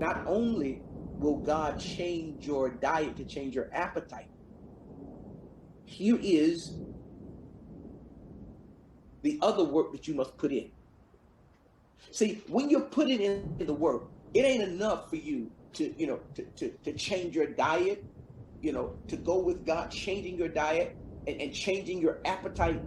Not only will God change your diet to change your appetite, here is the other work that you must put in. See, when you're putting in the work, it ain't enough for you to change your diet, to go with God, changing your diet and changing your appetite,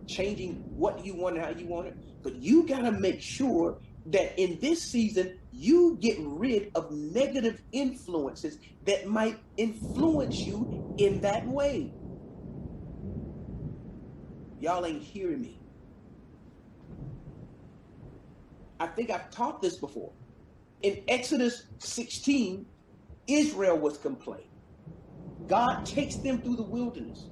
changing what you want and how you want it. But you got to make sure that in this season, you get rid of negative influences that might influence you in that way. Y'all ain't hearing me. I think I've taught this before. In Exodus 16, Israel was complaining. God takes them through the wilderness,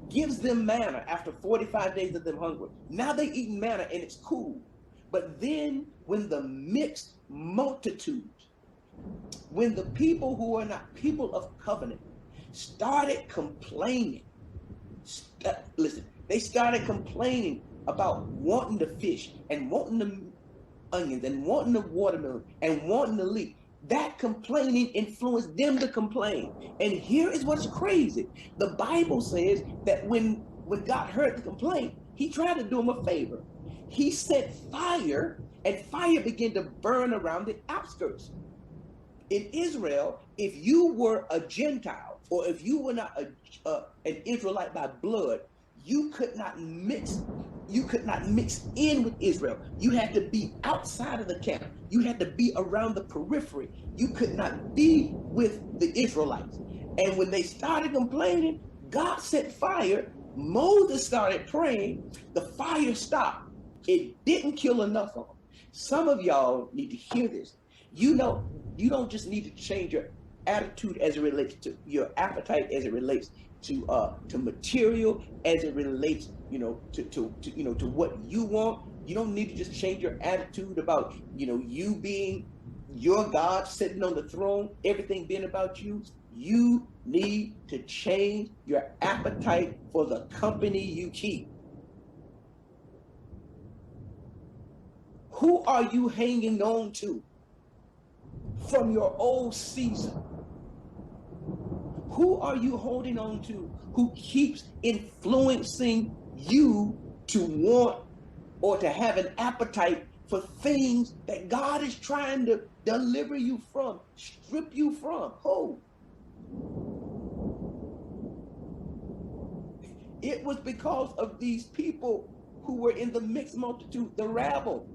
gives them manna after 45 days of them hungry. Now they eating manna and it's cool. But then when the mixed multitudes, when the people who are not people of covenant started complaining, listen, they started complaining about wanting the fish and wanting the onions and wanting the watermelon and wanting the leek. That complaining influenced them to complain. And here is what's crazy. The Bible says that when God heard the complaint, he tried to do them a favor. He sent fire, and fire began to burn around the outskirts. In Israel, if you were a Gentile or if you were not an Israelite by blood, you could not mix. You could not mix in with Israel. You had to be outside of the camp. You had to be around the periphery. You could not be with the Israelites. And when they started complaining, God sent fire. Moses started praying. The fire stopped. It didn't kill enough of them. Some of y'all need to hear this. You don't just need to change your attitude as it relates to your appetite, as it relates to material, as it relates, to what you want. You don't need to just change your attitude about, you being your God sitting on the throne, everything being about you. You need to change your appetite for the company you keep. Who are you hanging on to from your old season? Who are you holding on to who keeps influencing you to want or to have an appetite for things that God is trying to deliver you from, strip you from? Who? It was because of these people who were in the mixed multitude, the rabble.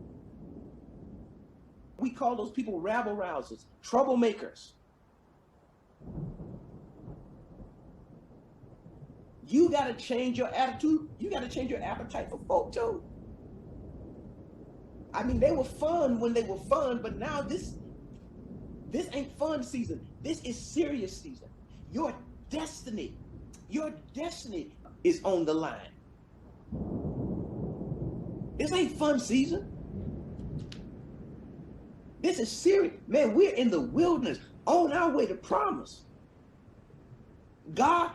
We call those people rabble rousers, troublemakers. You got to change your attitude. You got to change your appetite for folk too. I mean, they were fun when they were fun, but now this ain't fun season. This is serious season. Your destiny is on the line. This ain't fun season. This is serious. Man, we're in the wilderness on our way to promise. God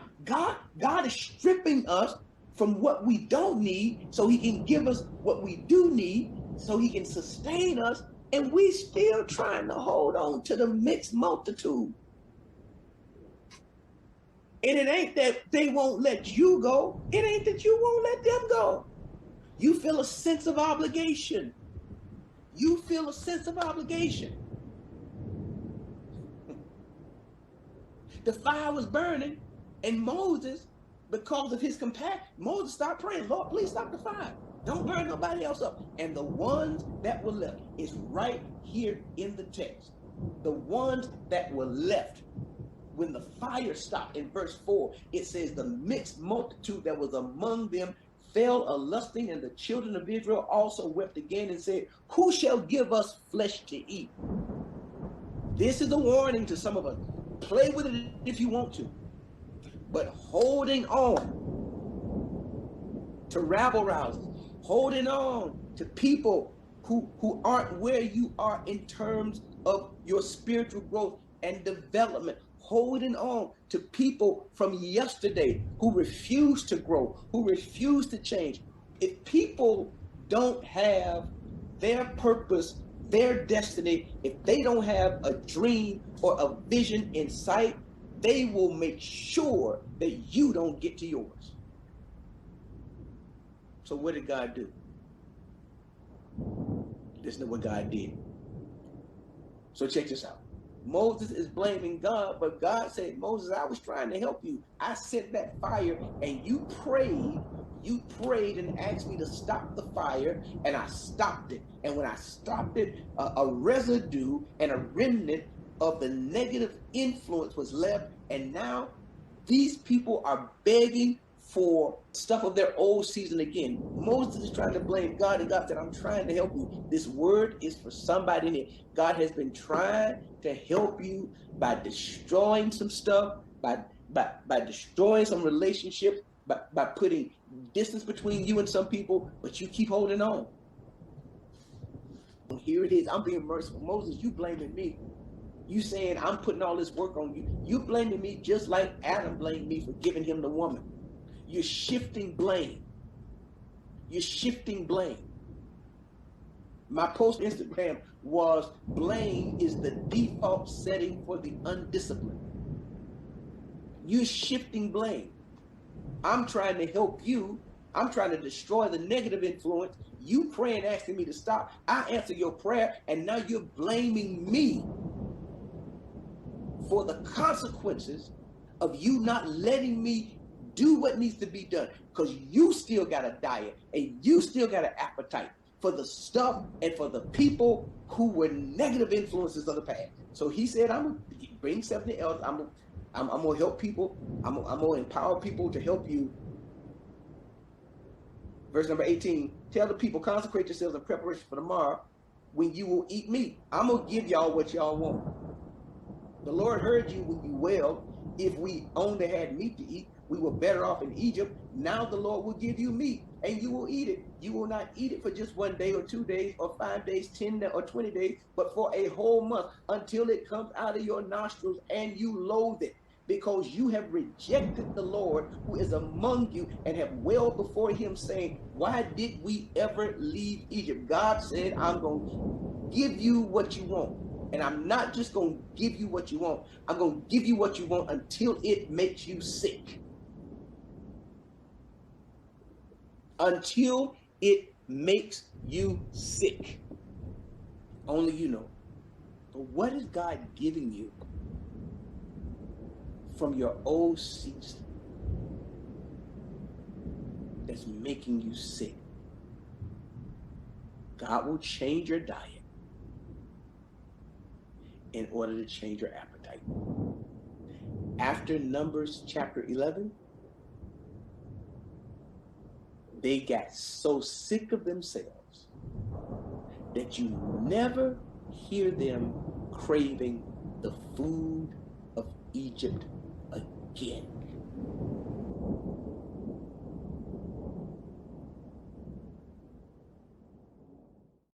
is stripping us from what we don't need so he can give us what we do need, so he can sustain us, and we still trying to hold on to the mixed multitude. And it ain't that they won't let you go. It ain't that you won't let them go. You feel a sense of obligation. You feel a sense of obligation. The fire was burning, and Moses, because of his compassion, Moses started praying, Lord, please stop the fire. Don't burn nobody else up. And the ones that were left is right here in the text. The ones that were left, when the fire stopped in verse 4, it says the mixed multitude that was among them fell a lusting, and the children of Israel also wept again and said, who shall give us flesh to eat? This is a warning to some of us. Play with it if you want to. But holding on to rabble rousers, holding on to people who aren't where you are in terms of your spiritual growth and development, holding on to people from yesterday who refuse to grow, who refuse to change. If people don't have their purpose their destiny, if they don't have a dream or a vision in sight, they will make sure that you don't get to yours. So what did God do? Listen to what God did. So check this out. Moses is blaming God, but God said, Moses, I was trying to help you. I sent that fire and you prayed and asked me to stop the fire, and I stopped it. And when I stopped it, a residue and a remnant of the negative influence was left. And now these people are begging for stuff of their old season again. Moses is trying to blame God, and God said, I'm trying to help you. This word is for somebody in here. God has been trying to help you by destroying some stuff, by destroying some relationships, by putting distance between you and some people, but you keep holding on. Here it is. I'm being merciful. Moses, you blaming me. You saying I'm putting all this work on you. You blaming me just like Adam blamed me for giving him the woman. You're shifting blame. You're shifting blame. My post Instagram was blame is the default setting for the undisciplined. You're shifting blame. I'm trying to help you. I'm trying to destroy the negative influence. You praying, asking me to stop. I answer your prayer, and now you're blaming me for the consequences of you not letting me do what needs to be done, because you still got a diet and you still got an appetite for the stuff and for the people who were negative influences of the past. So he said, I'm going to bring something else. I'm going to help people. I'm going to empower people to help you. Verse number 18, tell the people, consecrate yourselves in preparation for tomorrow when you will eat meat. I'm going to give y'all what y'all want. The Lord heard you when you wailed. If we only had meat to eat, we were better off in Egypt. Now the Lord will give you meat, and you will eat it. You will not eat it for just 1 day or 2 days or 5 days, 10 or 20 days, but for a whole month, until it comes out of your nostrils and you loathe it, because you have rejected the Lord who is among you and have wailed before him, saying, why did we ever leave Egypt? God said, I'm going to give you what you want. And I'm not just going to give you what you want. I'm going to give you what you want until it makes you sick. Until it makes you sick. Only you know. But what is God giving you from your old season that's making you sick? God will change your diet in order to change your appetite. After Numbers chapter 11, they got so sick of themselves that you never hear them craving the food of Egypt again.